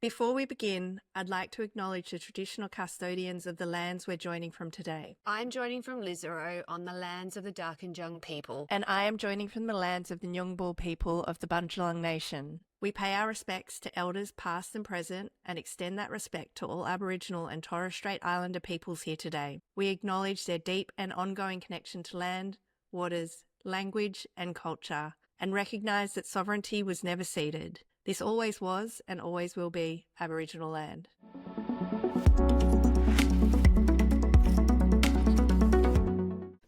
Before we begin, I'd like to acknowledge the traditional custodians of the lands we're joining from today. I'm joining from Lisarow on the lands of the Darkinjung people. And I am joining from the lands of the Nyungbul people of the Bundjalung Nation. We pay our respects to elders past and present and extend that respect to all Aboriginal and Torres Strait Islander peoples here today. We acknowledge their deep and ongoing connection to land, waters, language and culture, and recognise that sovereignty was never ceded. This always was and always will be Aboriginal land.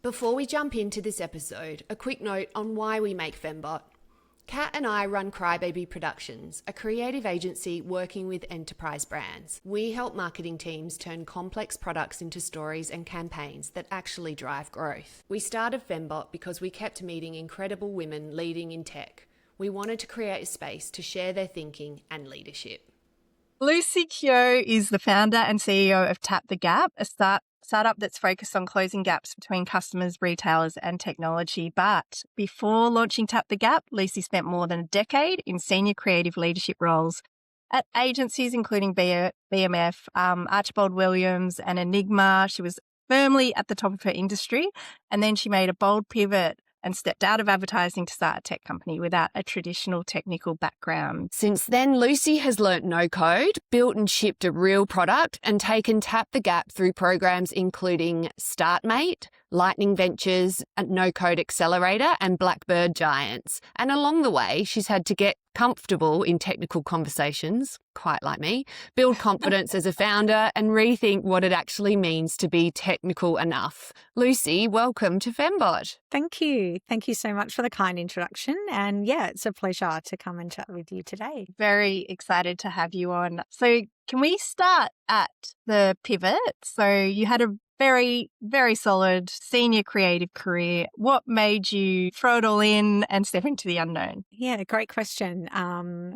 Before we jump into this episode, a quick note on why we make Femmebot. Kat and I run Crybaby Productions, a creative agency working with enterprise brands. We help marketing teams turn complex products into stories and campaigns that actually drive growth. We started Femmebot because we kept meeting incredible women leading in tech. We wanted to create a space to share their thinking and leadership. Lucy Kough is the founder and CEO of Tap the Gap, a startup that's focused on closing gaps between customers, retailers and technology. But before launching Tap the Gap, Lucy spent more than a decade in senior creative leadership roles at agencies including BMF, Archibald Williams and Enigma. She was firmly at the top of her industry, and then she made a bold pivot and stepped out of advertising to start a tech company without a traditional technical background. Since then, Lucy has learnt no code, built and shipped a real product, and taken Tap the Gap through programs including StartMate, Lightning Ventures, No Code Accelerator, and Blackbird Giants. And along the way, she's had to get comfortable in technical conversations, quite like me, build confidence as a founder, and rethink what it actually means to be technical enough. Lucy, welcome to Femmebot. Thank you. Thank you so much for the kind introduction. And yeah, it's a pleasure to come and chat with you today. Very excited to have you on. So can we start at the pivot? So you had a very, very solid senior creative career. What made you throw it all in and step into the unknown? Yeah, great question.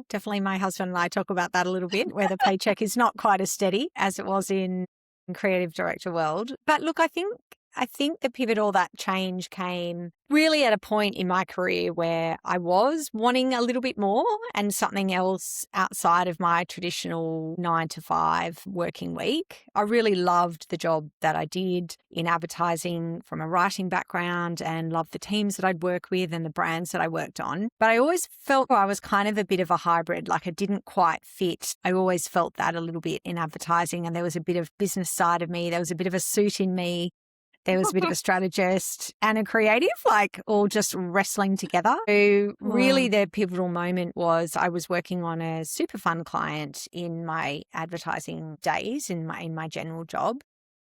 Definitely my husband and I talk about that a little bit, where the paycheck is not quite as steady as it was in creative director world. But look, I think the pivot, all that change came really at a point in my career where I was wanting a little bit more and something else outside of my traditional 9-to-5 working week. I really loved the job that I did in advertising from a writing background and loved the teams that I'd work with and the brands that I worked on. But I always felt I was kind of a bit of a hybrid, like it didn't quite fit. I always felt that a little bit in advertising, and there was a bit of business side of me. There was a bit of a suit in me. There was a bit of a strategist and a creative, like all just wrestling together. So really the pivotal moment was I was working on a super fun client in my advertising days, in my general job.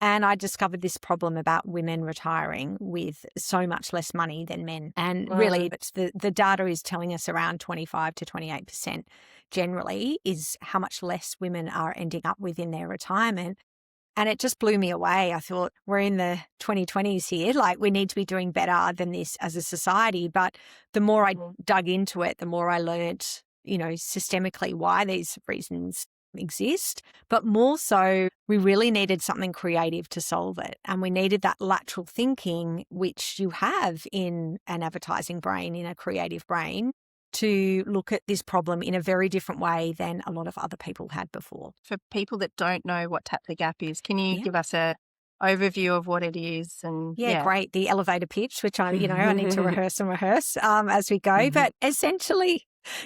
And I discovered this problem about women retiring with so much less money than men. And really, the data is telling us around 25 to 28% generally is how much less women are ending up with in their retirement. And it just blew me away. I thought, we're in the 2020s here. Like, we need to be doing better than this as a society. But the more I dug into it, the more I learned, systemically why these reasons exist. But more so, we really needed something creative to solve it. And we needed that lateral thinking, which you have in an advertising brain, in a creative brain, to look at this problem in a very different way than a lot of other people had before. For people that don't know what Tap the Gap is, can you give us a overview of what it is? And yeah, great. The elevator pitch, which I need to rehearse as we go. But essentially,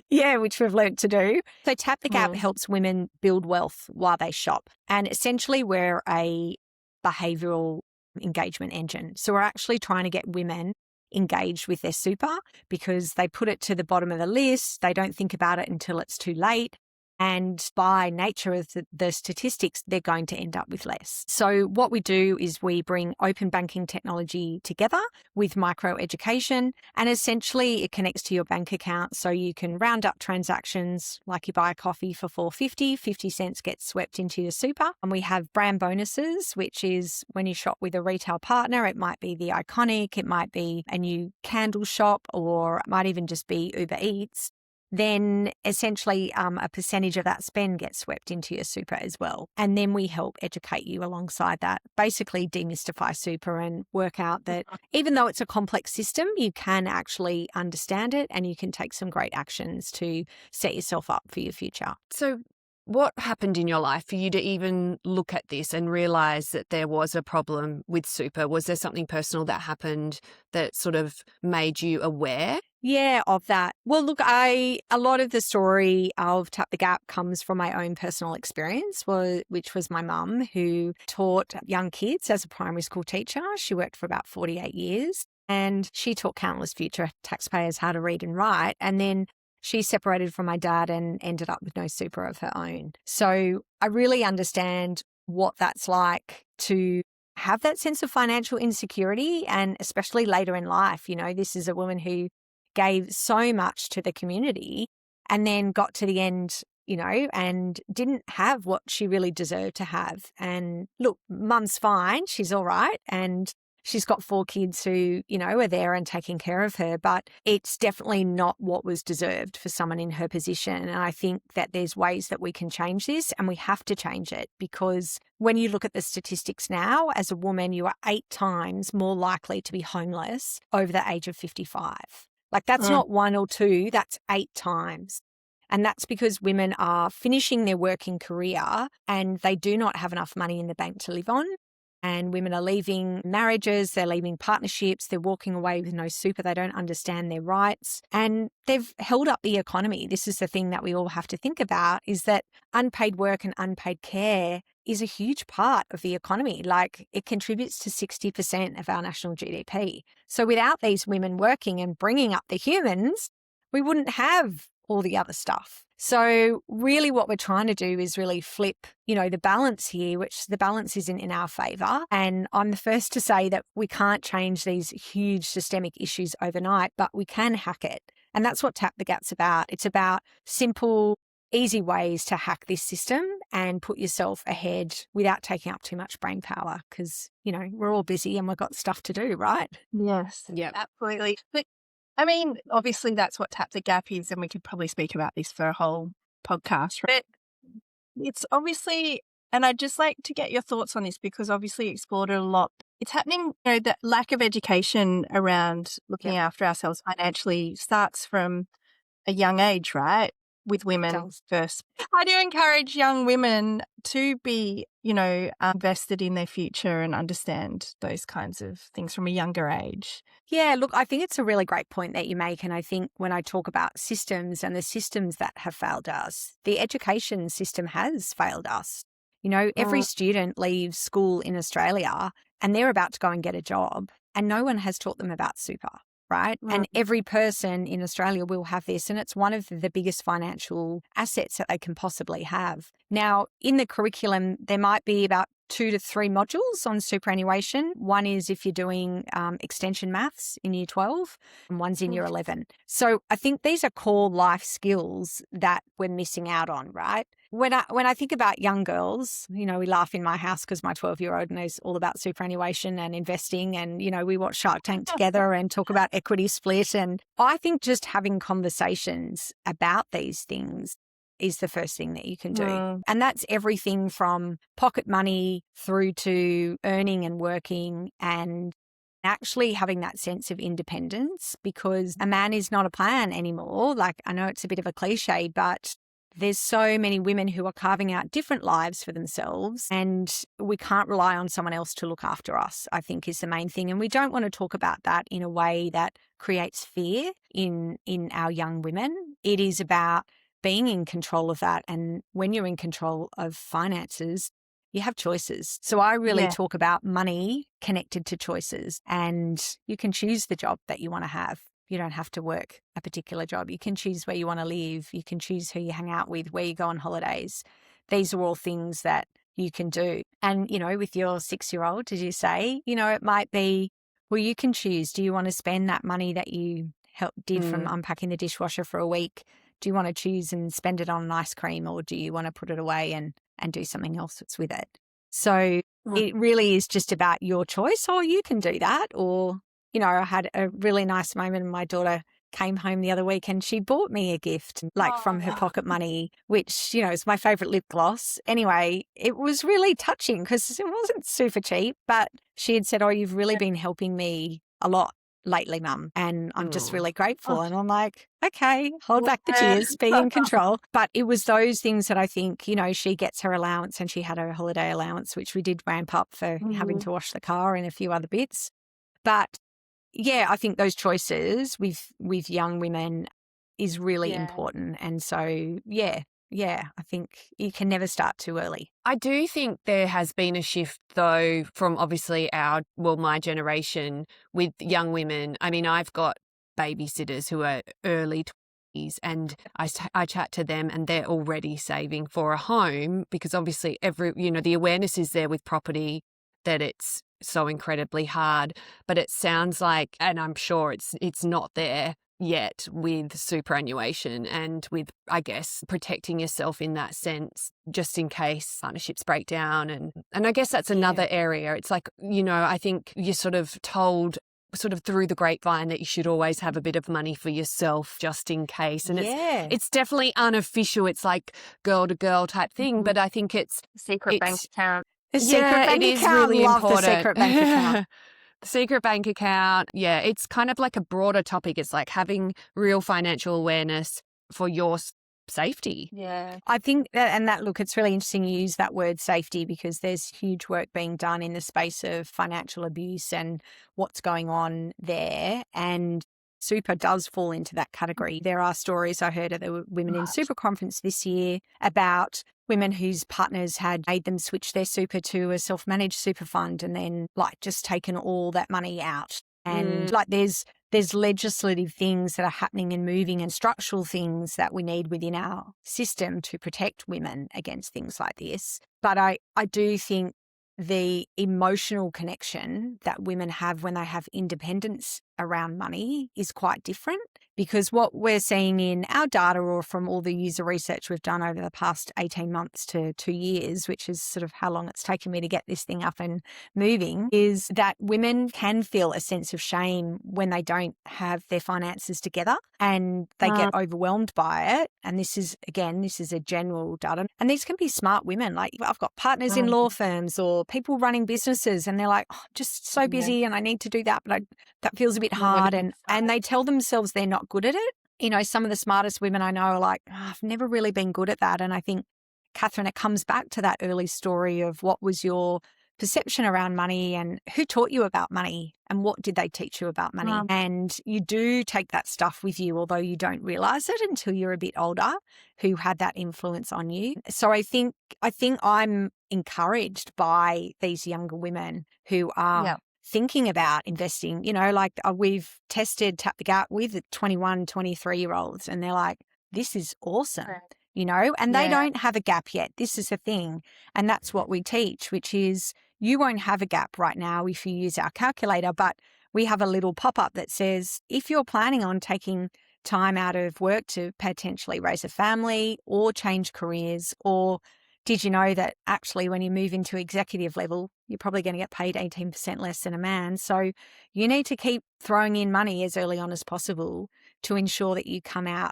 which we've learnt to do. So Tap the Gap helps women build wealth while they shop. And essentially we're a behavioural engagement engine. So we're actually trying to get women engaged with their super because they put it to the bottom of the list. They don't think about it until it's too late. And by nature of the statistics, they're going to end up with less. So what we do is we bring open banking technology together with micro education, and essentially it connects to your bank account so you can round up transactions like you buy a coffee for $4.50, 50 cents gets swept into your super. And we have brand bonuses, which is when you shop with a retail partner, it might be the Iconic, it might be a new candle shop, or it might even just be Uber Eats. Then essentially a percentage of that spend gets swept into your super as well. And then we help educate you alongside that, basically demystify super and work out that even though it's a complex system, you can actually understand it and you can take some great actions to set yourself up for your future. So What happened in your life for you to even look at this and realise that there was a problem with super? Was there something personal that happened that sort of made you aware? Yeah, of that. Well, look, a lot of the story of Tap the Gap comes from my own personal experience, which was my mum, who taught young kids as a primary school teacher. She worked for about 48 years, and she taught countless future taxpayers how to read and write. And then she separated from my dad and ended up with no super of her own. So I really understand what that's like to have that sense of financial insecurity, and especially later in life. You know, this is a woman who gave so much to the community and then got to the end, you know, and didn't have what she really deserved to have. And look, mum's fine. She's all right. And she's got 4 kids who, you know, are there and taking care of her, but it's definitely not what was deserved for someone in her position. And I think that there's ways that we can change this, and we have to change it, because when you look at the statistics now, as a woman, you are 8 times more likely to be homeless over the age of 55. Like, that's not 1 or 2, that's 8 times. And that's because women are finishing their working career and they do not have enough money in the bank to live on. And women are leaving marriages, they're leaving partnerships, they're walking away with no super, they don't understand their rights, and they've held up the economy. This is the thing that we all have to think about, is that unpaid work and unpaid care is a huge part of the economy. Like, it contributes to 60% of our national GDP. So without these women working and bringing up the humans, we wouldn't have all the other stuff. So really what we're trying to do is really flip, you know, the balance here, which the balance isn't in our favour. And I'm the first to say that we can't change these huge systemic issues overnight, but we can hack it. And that's what Tap the Gap's about. It's about simple, easy ways to hack this system and put yourself ahead without taking up too much brain power, because, you know, we're all busy and we've got stuff to do, right? Yes, Yep. absolutely. But I mean, obviously that's what Tap the Gap is, and we could probably speak about this for a whole podcast. But it's obviously, and I'd just like to get your thoughts on this, because obviously you explored it a lot. It's happening, you know, the lack of education around looking after ourselves financially starts from a young age, right? With women first. I do encourage young women to be, you know, invested in their future and understand those kinds of things from a younger age. Yeah, look, I think it's a really great point that you make. And I think when I talk about systems and the systems that have failed us, the education system has failed us. You know, every student leaves school in Australia and they're about to go and get a job, and no one has taught them about super. Right. And every person in Australia will have this. And it's one of the biggest financial assets that they can possibly have. Now, in the curriculum, there might be about 2 to 3 modules on superannuation. One is if you're doing extension maths in year 12, and one's in year 11. So I think these are core life skills that we're missing out on, right? When I think about young girls, you know, we laugh in my house because my 12-year-old knows all about superannuation and investing, and, you know, we watch Shark Tank together and talk about equity split. And I think just having conversations about these things is the first thing that you can do. And that's everything from pocket money through to earning and working and actually having that sense of independence, because a man is not a plan anymore. Like, I know it's a bit of a cliche, but there's so many women who are carving out different lives for themselves, and we can't rely on someone else to look after us, I think, is the main thing. And we don't want to talk about that in a way that creates fear in our young women. It is about being in control of that. And when you're in control of finances, you have choices. So I really talk about money connected to choices, and you can choose the job that you want to have. You don't have to work a particular job. You can choose where you want to live. You can choose who you hang out with, where you go on holidays. These are all things that you can do. And, you know, with your 6-year-old, did you say, you know, it might be, well, you can choose. Do you want to spend that money that you did from unpacking the dishwasher for a week? Do you want to choose and spend it on an ice cream, or do you want to put it away and do something else that's with it? So it really is just about your choice. Oh, you can do that. Or, you know, I had a really nice moment. My daughter came home the other week and she bought me a gift, like from her pocket money, which, you know, is my favourite lip gloss. Anyway, it was really touching because it wasn't super cheap, but she had said, oh, you've really been helping me a lot lately, Mum, and I'm just Oh. really grateful. Oh. And I'm like, okay, hold back the tears, be in control. But it was those things that I think, she gets her allowance and she had her holiday allowance, which we did ramp up for having to wash the car and a few other bits. But yeah, I think those choices with young women is really important. And so, yeah, I think you can never start too early. I do think there has been a shift, though, from obviously my generation with young women. I mean, I've got babysitters who are early 20s, and I chat to them and they're already saving for a home because obviously the awareness is there with property that it's so incredibly hard. But it sounds like, and I'm sure it's not there yet with superannuation and with, I guess, protecting yourself in that sense, just in case partnerships break down. And I guess that's another area. It's like, I think you're sort of told sort of through the grapevine that you should always have a bit of money for yourself just in case. And it's definitely unofficial. It's like girl to girl type thing. But I think it's Secret bank account. The secret bank it is account. really Love important. the secret bank account. The secret bank account. Yeah, it's kind of like a broader topic. It's like having real financial awareness for your safety. Yeah. I think look, it's really interesting you use that word safety because there's huge work being done in the space of financial abuse and what's going on there. And super does fall into that category. There are stories I heard at the Women in Super conference this year about women whose partners had made them switch their super to a self-managed super fund and then just taken all that money out. And there's legislative things that are happening and moving and structural things that we need within our system to protect women against things like this. But I do think the emotional connection that women have when they have independence around money is quite different, because what we're seeing in our data or from all the user research we've done over the past 18 months to 2 years, which is sort of how long it's taken me to get this thing up and moving, is that women can feel a sense of shame when they don't have their finances together and they get overwhelmed by it. And this is a general data. And these can be smart women. Like I've got partners in law firms or people running businesses and they're like, oh, I'm just so busy and I need to do that, but that feels a bit hard. And they tell themselves they're not good at it. Some of the smartest women I know are like, oh, I've never really been good at that. And I think, Catherine, it comes back to that early story of what was your perception around money and who taught you about money and what did they teach you about money. And you do take that stuff with you, although you don't realize it until you're a bit older, who had that influence on you. So I think I'm encouraged by these younger women who are thinking about investing. We've tested Tap the Gap with 21, 23-year-olds and they're like, this is awesome. And they don't have a gap yet. This is the thing. And that's what we teach, which is you won't have a gap right now if you use our calculator, but we have a little pop-up that says, if you're planning on taking time out of work to potentially raise a family or change careers, or did you know that actually when you move into executive level, you're probably going to get paid 18% less than a man. So you need to keep throwing in money as early on as possible to ensure that you come out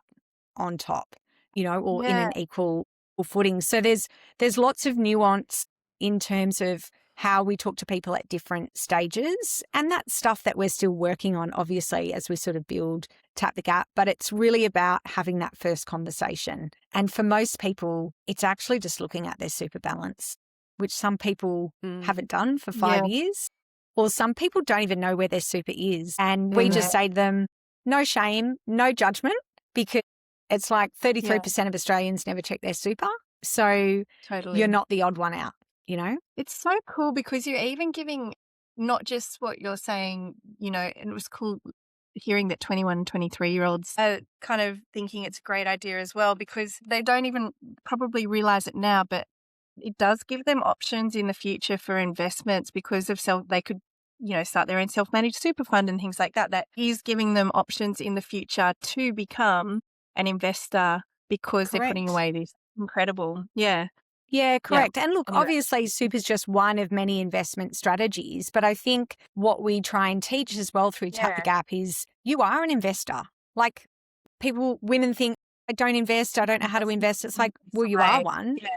on top, or in an equal footing. So there's lots of nuance in terms of how we talk to people at different stages. And that's stuff that we're still working on, obviously, as we sort of build Tap the Gap. But it's really about having that first conversation. And for most people, it's actually just looking at their super balance, which some people haven't done for 5 years, or some people don't even know where their super is. And we just say to them, no shame, no judgment, because it's like 33% of Australians never check their super. So you're not the odd one out. It's so cool because you're even giving not just what you're saying, and it was cool hearing that 21, 23-year-olds are kind of thinking it's a great idea as well, because they don't even probably realize it now, but it does give them options in the future for investments because of they could, start their own self-managed super fund and things like that. That is giving them options in the future to become an investor because they're putting away these incredible. Yeah, correct. And look, obviously super is just one of many investment strategies, but I think what we try and teach as well through Tap the Gap is you are an investor. Like women think, I don't invest, I don't know how to invest. It's like, well, you are one. Yeah.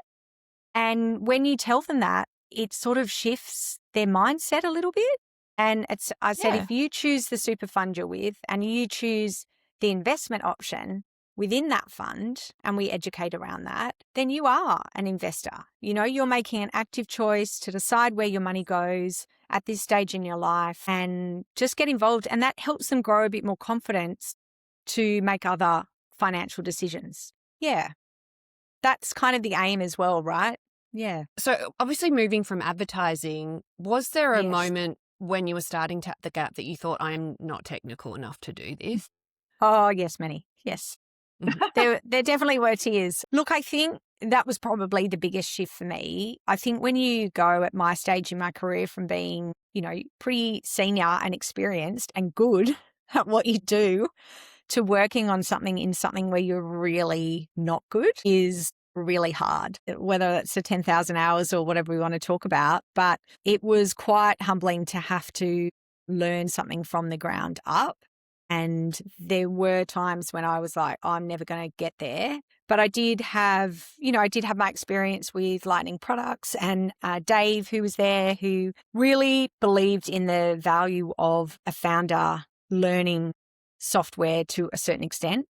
And when you tell them that, it sort of shifts their mindset a little bit. And I said, Yeah. if you choose the super fund you're with and you choose the investment option within that fund and we educate around that, then you are an investor. You know, you're making an active choice to decide where your money goes at this stage in your life and just get involved. And that helps them grow a bit more confidence to make other financial decisions. Yeah. That's kind of the aim as well, right? Yeah. So obviously moving from advertising, was there a Yes. moment when you were starting Tap the Gap that you thought, I'm not technical enough to do this? Oh, yes, many. Yes. There definitely were tears. Look, I think that was probably the biggest shift for me. I think when you go at my stage in my career from being, you know, pretty senior and experienced and good at what you do to working on something in something where you're really not good is really hard, whether it's the 10,000 hours or whatever we want to talk about. But it was quite humbling to have to learn something from the ground up. And there were times when I was like, oh, I'm never going to get there. But I did have my experience with Lightning Products and Dave, who was there, who really believed in the value of a founder learning software to a certain extent.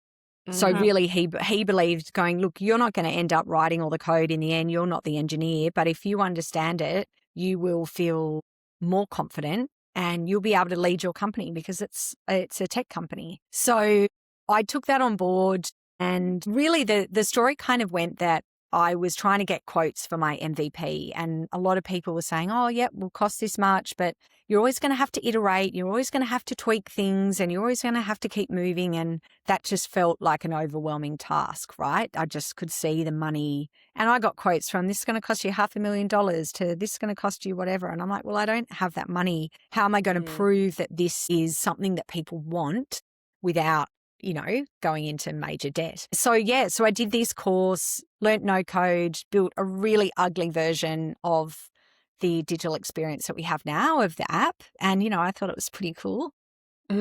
So really he believed going, look, you're not going to end up writing all the code in the end. You're not the engineer. But if you understand it, you will feel more confident and you'll be able to lead your company because it's a tech company. So I took that on board, and really the story kind of went that I was trying to get quotes for my MVP, and a lot of people were saying, oh, yeah, will cost this much, but you're always going to have to iterate. You're always going to have to tweak things, and you're always going to have to keep moving. And that just felt like an overwhelming task, right? I just could see the money. And I got quotes from this is going to cost you $500,000 to this is going to cost you whatever. And I'm like, well, I don't have that money. How am I going to prove that this is something that people want without, you know, going into major debt? So I did this course, learnt no code, built a really ugly version of the digital experience that we have now of the app. And, you know, I thought it was pretty cool.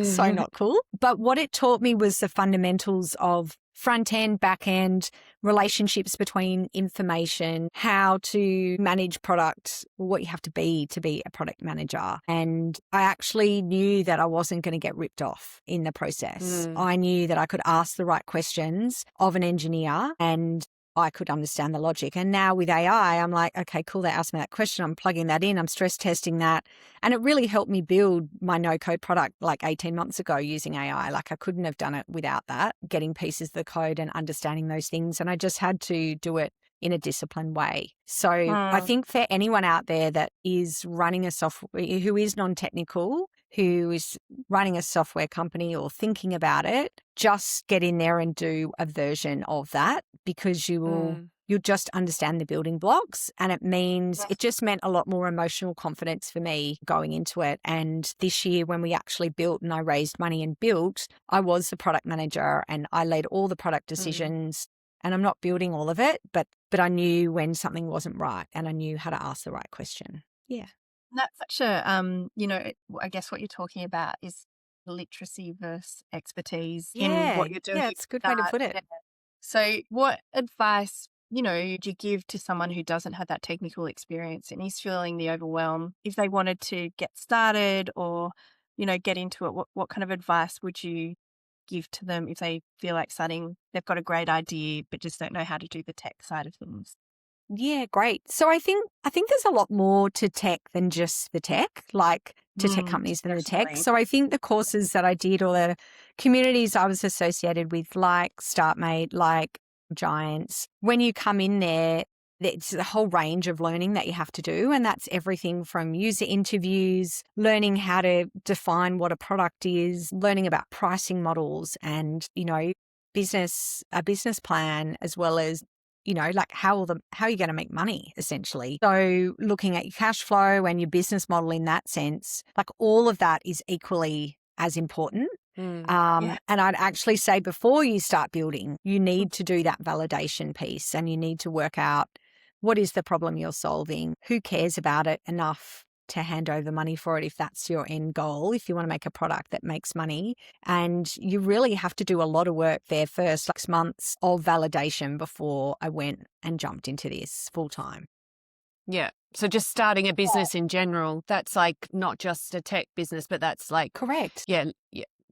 So not cool. But what it taught me was the fundamentals of front end, back end, relationships between information, how to manage product, what you have to be a product manager. And I actually knew that I wasn't going to get ripped off in the process. I knew that I could ask the right questions of an engineer and I could understand the logic. And now with AI, I'm like, okay, cool. They asked me that question. I'm plugging that in. I'm stress testing that. And it really helped me build my no code product like 18 months ago using AI. Like I couldn't have done it without that, getting pieces of the code and understanding those things. And I just had to do it in a disciplined way. So I think for anyone out there that is running a software, who is non-technical, who is running a software company or thinking about it, just get in there and do a version of that because you'll just understand the building blocks. And it just meant a lot more emotional confidence for me going into it. And this year when we actually built and I raised money and built, I was the product manager and I led all the product decisions. And I'm not building all of it, but I knew when something wasn't right and I knew how to ask the right question. Yeah. That's such a, I guess what you're talking about is literacy versus expertise in what you're doing. Yeah, it's a good way to put it. Yeah. So what advice, would you give to someone who doesn't have that technical experience and is feeling the overwhelm? If they wanted to get started or, get into it, what kind of advice would you give to them if they feel like they've got a great idea, but just don't know how to do the tech side of things? Yeah, great. So I think there's a lot more to tech than just the tech, like to tech companies that are tech. So I think the courses that I did or the communities I was associated with, like StartMate, like Giants, when you come in there, it's a whole range of learning that you have to do. And that's everything from user interviews, learning how to define what a product is, learning about pricing models and, a business plan, as well as, like how are you going to make money essentially? So looking at your cash flow and your business model in that sense, like all of that is equally as important. And I'd actually say before you start building, you need to do that validation piece and you need to work out what is the problem you're solving, who cares about it enough to hand over money for it if that's your end goal, if you want to make a product that makes money. And you really have to do a lot of work there first, 6 months of validation before I went and jumped into this full time. Yeah. So just starting a business in general, that's like not just a tech business, but that's like, Correct. yeah.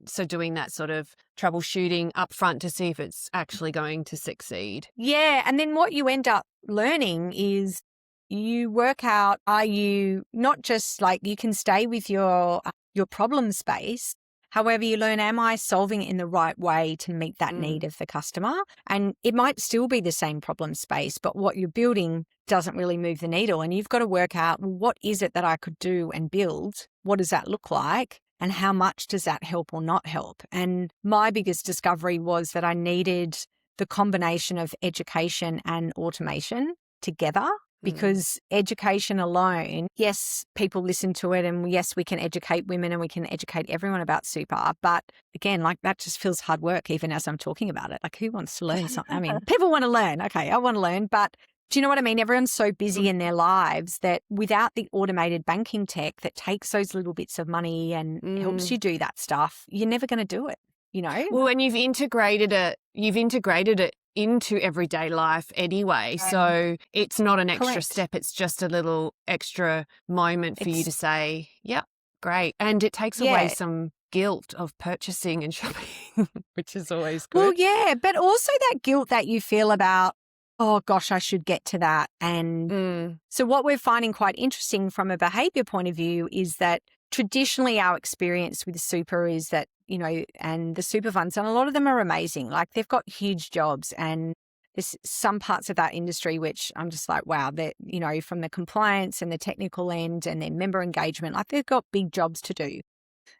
So doing that sort of troubleshooting upfront to see if it's actually going to succeed. Yeah. And then what you end up learning is you work out, are you not just like you can stay with your problem space. However, you learn, am I solving it in the right way to meet that need of the customer? And it might still be the same problem space, but what you're building doesn't really move the needle. And you've got to work out, well, what is it that I could do and build? What does that look like? And how much does that help or not help? And my biggest discovery was that I needed the combination of education and automation together. Because education alone, yes, people listen to it and yes, we can educate women and we can educate everyone about super. But again, like that just feels hard work even as I'm talking about it. Like who wants to learn something? I mean, people want to learn. Okay, I want to learn. But do you know what I mean? Everyone's so busy in their lives that without the automated banking tech that takes those little bits of money and helps you do that stuff, you're never going to do it, you know? Well, and you've integrated it into everyday life anyway. So it's not an extra step. It's just a little extra moment for you to say, yep, great. And it takes away some guilt of purchasing and shopping, which is always good. Well, yeah, but also that guilt that you feel about, oh gosh, I should get to that. And so what we're finding quite interesting from a behavior point of view is that traditionally our experience with super is that, you know, and the super funds, and a lot of them are amazing. Like they've got huge jobs and there's some parts of that industry which I'm just like, wow, that, you know, from the compliance and the technical end and their member engagement, like they've got big jobs to do.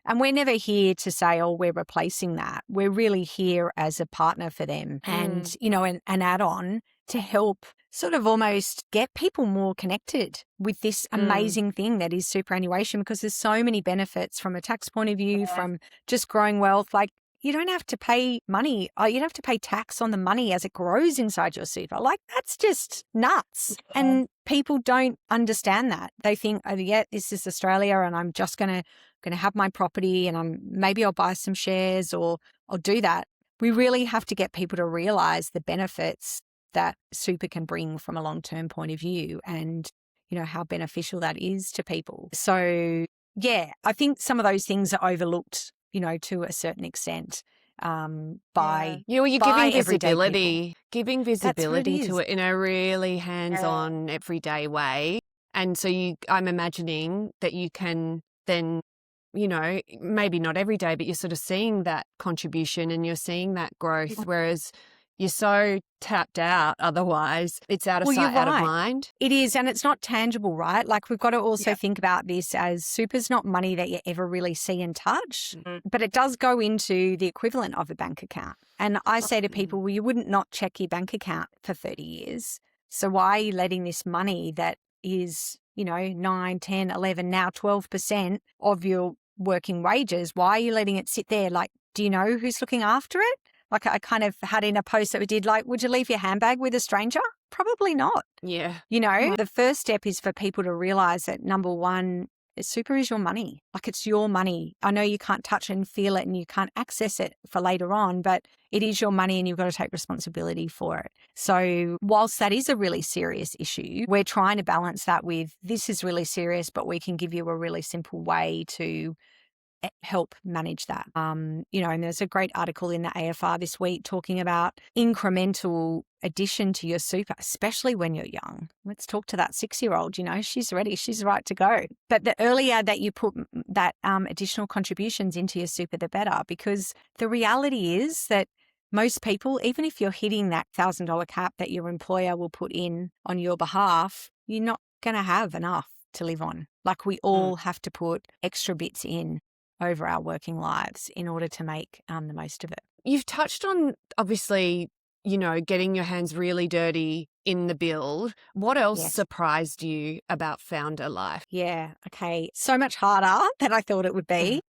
And we're never here to say, oh, we're replacing that. We're really here as a partner for them and, you know, an add-on to help sort of almost get people more connected with this amazing thing that is superannuation, because there's so many benefits from a tax point of view, from just growing wealth. Like you don't have to pay money. You don't have to pay tax on the money as it grows inside your super. Like that's just nuts. And people don't understand that. They think, oh, yeah, this is Australia and I'm just going to have my property and maybe I'll buy some shares or I'll do that. We really have to get people to realize the benefits that super can bring from a long-term point of view and, you know, how beneficial that is to people. So, yeah, I think some of those things are overlooked, you know, to a certain extent by you're by giving visibility to it in a really hands-on, everyday way. And so I'm imagining that you can then, you know, maybe not every day, but you're sort of seeing that contribution and you're seeing that growth, whereas you're so tapped out otherwise. It's out of sight, out of mind. It is, and it's not tangible, right? Like we've got to also think about this as super's not money that you ever really see and touch, but it does go into the equivalent of a bank account. And I say to people, well, you wouldn't not check your bank account for 30 years. So why are you letting this money that is, you know, 9, 10, 11, now 12% of your working wages, why are you letting it sit there? Like, do you know who's looking after it? Like I kind of had in a post that we did, like, would you leave your handbag with a stranger? Probably not. Yeah. You know, the first step is for people to realize that number one, super is your money. Like it's your money. I know you can't touch it and feel it and you can't access it for later on, but it is your money and you've got to take responsibility for it. So whilst that is a really serious issue, we're trying to balance that with this is really serious, but we can give you a really simple way to help manage that. You know, and there's a great article in the AFR this week talking about incremental addition to your super, especially when you're young. Let's talk to that 6-year-old, you know, she's ready, she's right to go. But the earlier that you put that additional contributions into your super, the better, because the reality is that most people, even if you're hitting that $1,000 cap that your employer will put in on your behalf, you're not going to have enough to live on. Like we all have to put extra bits in over our working lives in order to make the most of it. You've touched on, obviously, you know, getting your hands really dirty in the build. What else surprised you about founder life? Yeah, okay. So much harder than I thought it would be.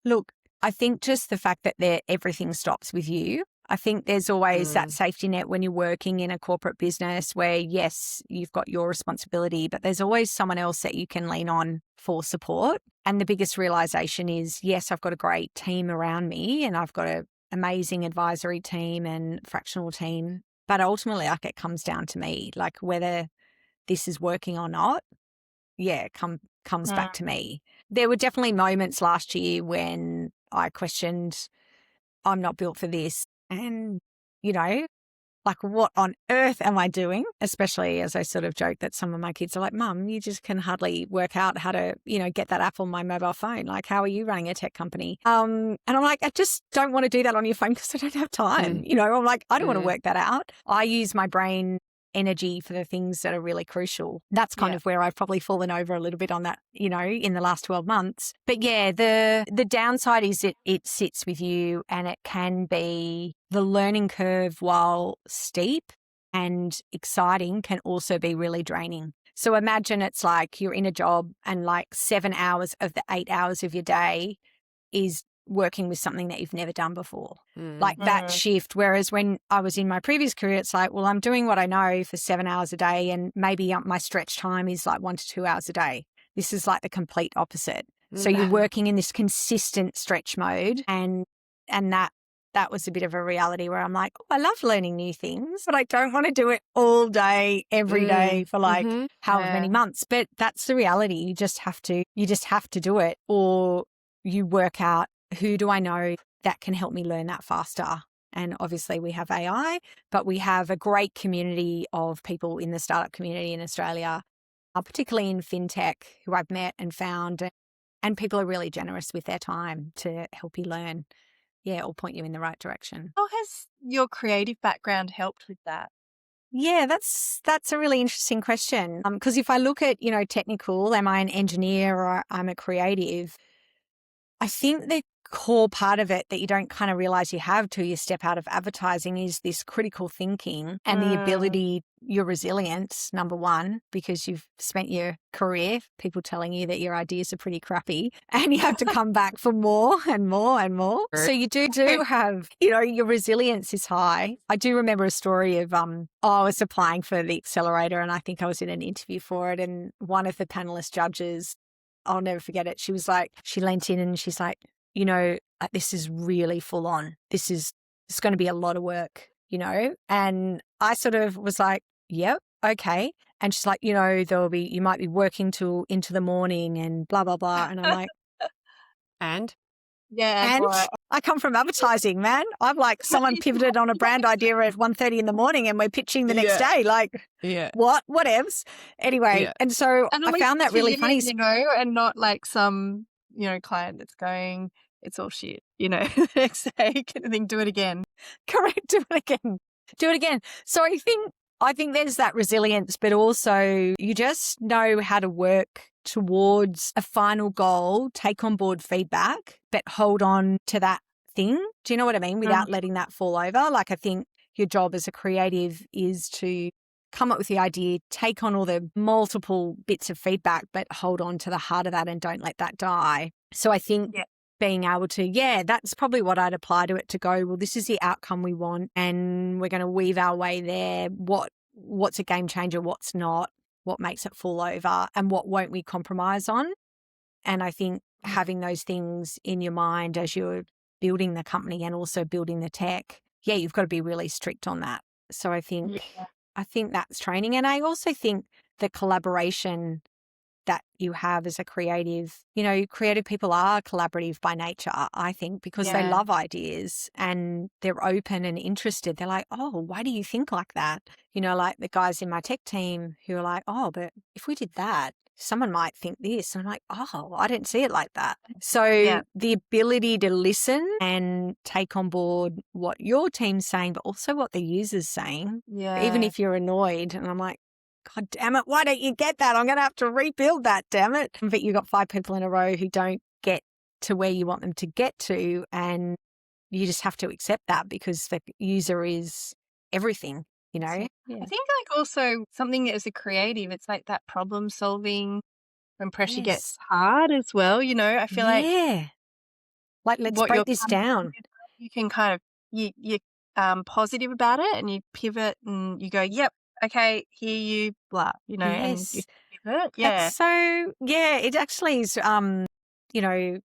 Look, I think just the fact that everything stops with you. I think there's always that safety net when you're working in a corporate business where, yes, you've got your responsibility, but there's always someone else that you can lean on for support. And the biggest realization is, yes, I've got a great team around me and I've got an amazing advisory team and fractional team. But ultimately, like, it comes down to me, like whether this is working or not, comes back to me. There were definitely moments last year when I questioned, I'm not built for this. And, you know, like, what on earth am I doing? Especially as I sort of joke that some of my kids are like, Mum, you just can hardly work out how to, get that app on my mobile phone. Like, how are you running a tech company? And I'm like, I just don't want to do that on your phone because I don't have time. I'm like, I don't want to work that out. I use my brain energy for the things that are really crucial. That's kind of where I've probably fallen over a little bit on that, in the last 12 months. But yeah, the downside is it sits with you, and it can be the learning curve, while steep and exciting, can also be really draining. So imagine it's like you're in a job and like 7 hours of the 8 hours of your day is working with something that you've never done before. Like that shift. Whereas when I was in my previous career, it's like, well, I'm doing what I know for 7 hours a day, and maybe my stretch time is like 1 to 2 hours a day. This is like the complete opposite. So you're working in this consistent stretch mode, and that was a bit of a reality where I'm like, oh, I love learning new things, but I don't want to do it all day, every day for like however many months. But that's the reality. You just have to do it, or you work out, who do I know that can help me learn that faster? And obviously we have AI, but we have a great community of people in the startup community in Australia, particularly in fintech, who I've met and found. And people are really generous with their time to help you learn. Yeah, or point you in the right direction. How has your creative background helped with that? Yeah, that's a really interesting question. Because if I look at, technical, am I an engineer or I'm a creative? I think the core part of it that you don't kind of realize you have till you step out of advertising is this critical thinking and the ability, your resilience, number one, because you've spent your career people telling you that your ideas are pretty crappy and you have to come back for more and more and more. So you do have, your resilience is high. I do remember a story of, I was applying for the accelerator, and I think I was in an interview for it, and one of the panelist judges, I'll never forget it. She was like, she leant in and she's like, this is really full on. It's going to be a lot of work, And I sort of was like, yep, okay. And she's like, you might be working till into the morning and blah, blah, blah. And I'm like, and? Yeah. And I come from advertising, man. I'm like, someone pivoted on a brand idea at 1:30 in the morning and we're pitching the next day. Like, what? Whatevs. Anyway, and so I found that really funny. And not like some, client that's going, it's all shit, the next day, kind of thing, do it again. Correct. Do it again. So I think there's that resilience, but also you just know how to work towards a final goal, take on board feedback, but hold on to that thing. Do you know what I mean? Without letting that fall over. Like, I think your job as a creative is to come up with the idea, take on all the multiple bits of feedback, but hold on to the heart of that and don't let that die. So I think being able to, that's probably what I'd apply to it, to go, well, this is the outcome we want and we're going to weave our way there. What's a game changer? What's not? What makes it fall over? And what won't we compromise on? And I think having those things in your mind as you're building the company and also building the tech, you've got to be really strict on that. So I think that's training. And I also think the collaboration that you have as a creative, creative people are collaborative by nature, I think, because they love ideas and they're open and interested. They're like, oh, why do you think like that? Like the guys in my tech team who are like, oh, but if we did that, someone might think this. And I'm like, oh, I didn't see it like that. So the ability to listen and take on board what your team's saying, but also what the user's saying, even if you're annoyed. And I'm like, God damn it, why don't you get that? I'm going to have to rebuild that, damn it. But you've got 5 people in a row who don't get to where you want them to get to, and you just have to accept that because the user is everything, I think like also something as a creative, it's like that problem solving when pressure gets hard as well, I feel like let's break this down. You can kind of, you're positive about it and you pivot and you go, yep, okay, hear you, blah, and you pivot. Yeah. So, it actually is,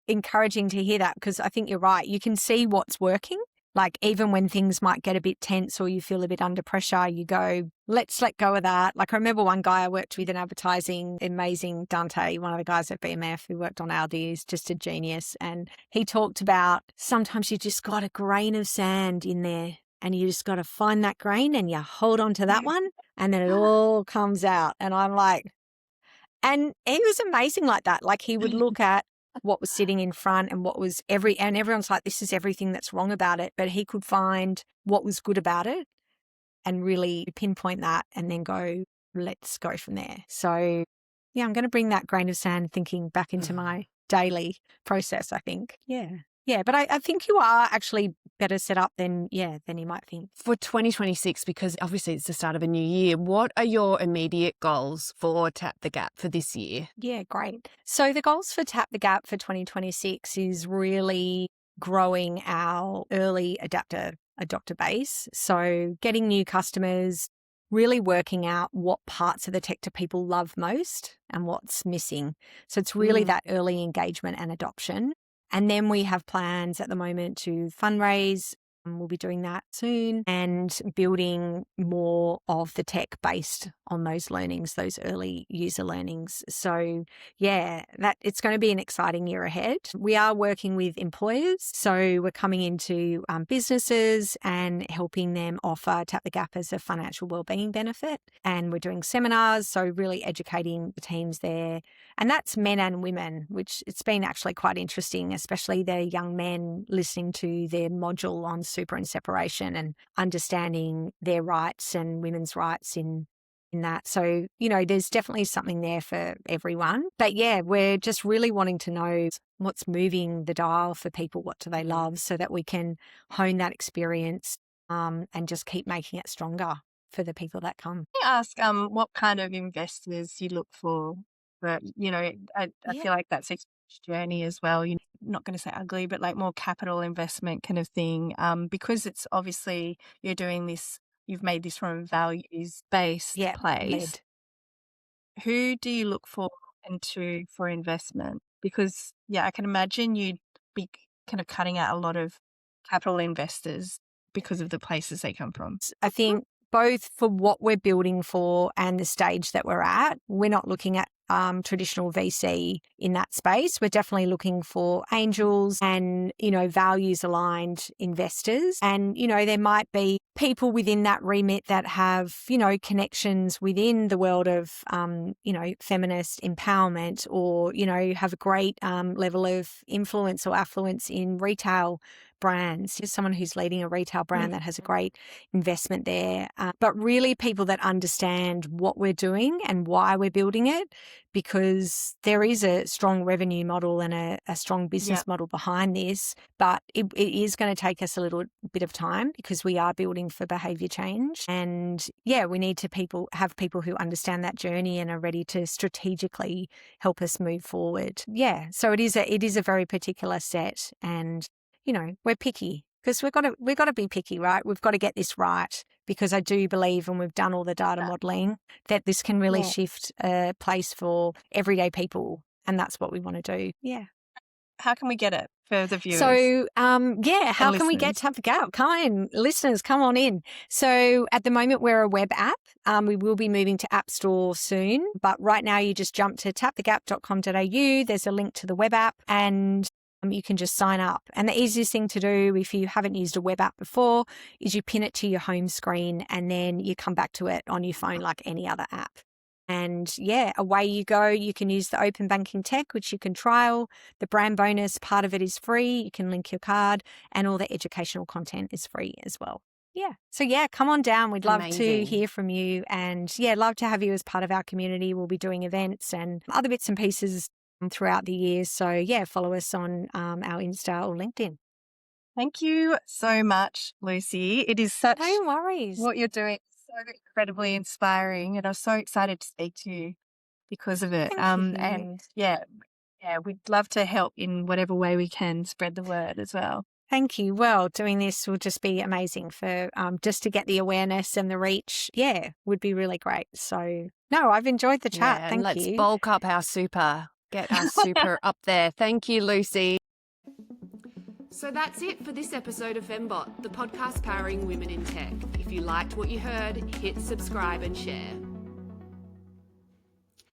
encouraging to hear that, because I think you're right. You can see what's working Like even when things might get a bit tense or you feel a bit under pressure, you go, let's let go of that. Like I remember one guy I worked with in advertising, amazing Dante, one of the guys at BMF who worked on Aldi, is just a genius. And he talked about sometimes you just got a grain of sand in there and you just got to find that grain and you hold on to that one and then it all comes out. And I'm like, and he was amazing like that. Like he would look at what was sitting in front and what was and everyone's like, this is everything that's wrong about it. But he could find what was good about it and really pinpoint that and then go, let's go from there. So yeah, I'm going to bring that grain of sand thinking back into my daily process, I think. Yeah. Yeah. But I think you are actually better set up than you might think. For 2026, because obviously it's the start of a new year, what are your immediate goals for Tap the Gap for this year? Yeah, great. So the goals for Tap the Gap for 2026 is really growing our early adopter base. So getting new customers, really working out what parts of the tech do people love most and what's missing. So it's really that early engagement and adoption. And then we have plans at the moment to fundraise. We'll be doing that soon and building more of the tech based on those learnings, those early user learnings. So yeah, it's going to be an exciting year ahead. We are working with employers. So we're coming into businesses and helping them offer Tap the Gap as a financial wellbeing benefit. And we're doing seminars. So really educating the teams there. And that's men and women, which it's been actually quite interesting, especially the young men listening to their module on super and separation and understanding their rights and women's rights in that. So, there's definitely something there for everyone. But yeah, we're just really wanting to know what's moving the dial for people. What do they love so that we can hone that experience and just keep making it stronger for the people that come. Can I ask what kind of investors you look for? But, I feel like that's a huge journey as well. You're not going to say ugly, but like more capital investment kind of thing. Because it's obviously you're doing this, you've made this from a values-based place. Led. Who do you look for for investment? Because, I can imagine you'd be kind of cutting out a lot of capital investors because of the places they come from. I think both for what we're building for and the stage that we're at, we're not looking at traditional VC in that space. We're definitely looking for angels and, values aligned investors. And, there might be people within that remit that have, connections within the world of, feminist empowerment or, have a great level of influence or affluence in retail brands. Just someone who's leading a retail brand that has a great investment there. But really people that understand what we're doing and why we're building it, because there is a strong revenue model and a strong business model behind this. But it is going to take us a little bit of time because we are building for behaviour change. And we need to have people who understand that journey and are ready to strategically help us move forward. Yeah. So it is a very particular set, and we're picky because we've got to be picky, right? We've got to get this right, because I do believe, and we've done all the data modelling, that this can really shift a place for everyday people, and that's what we want to do. Yeah. How can we get it for the viewers? So, how can we get Tap the Gap? Come in, listeners, come on in. So at the moment, we're a web app. We will be moving to App Store soon, but right now you just jump to tapthegap.com.au. There's a link to the web app, and you can just sign up. And the easiest thing to do if you haven't used a web app before is you pin it to your home screen and then you come back to it on your phone like any other app. And away you go. You can use the open banking tech, which you can trial. The brand bonus, part of it is free. You can link your card, and all the educational content is free as well. Yeah. So come on down. We'd love to hear from you, and love to have you as part of our community. We'll be doing events and other bits and pieces throughout the year. So follow us on our Insta or LinkedIn. Thank you so much, Lucy. It is such no worries. What you're doing is so incredibly inspiring, and I'm so excited to speak to you because of it. Thank you. And we'd love to help in whatever way we can spread the word as well. Thank you. Well, doing this will just be amazing for just to get the awareness and the reach. Would be really great. So no, I've enjoyed the chat. Thank you. Let's bulk up our super. Get our super up there. Thank you, Lucy. So that's it for this episode of Femmebot, the podcast powering women in tech. If you liked what you heard, hit subscribe and share.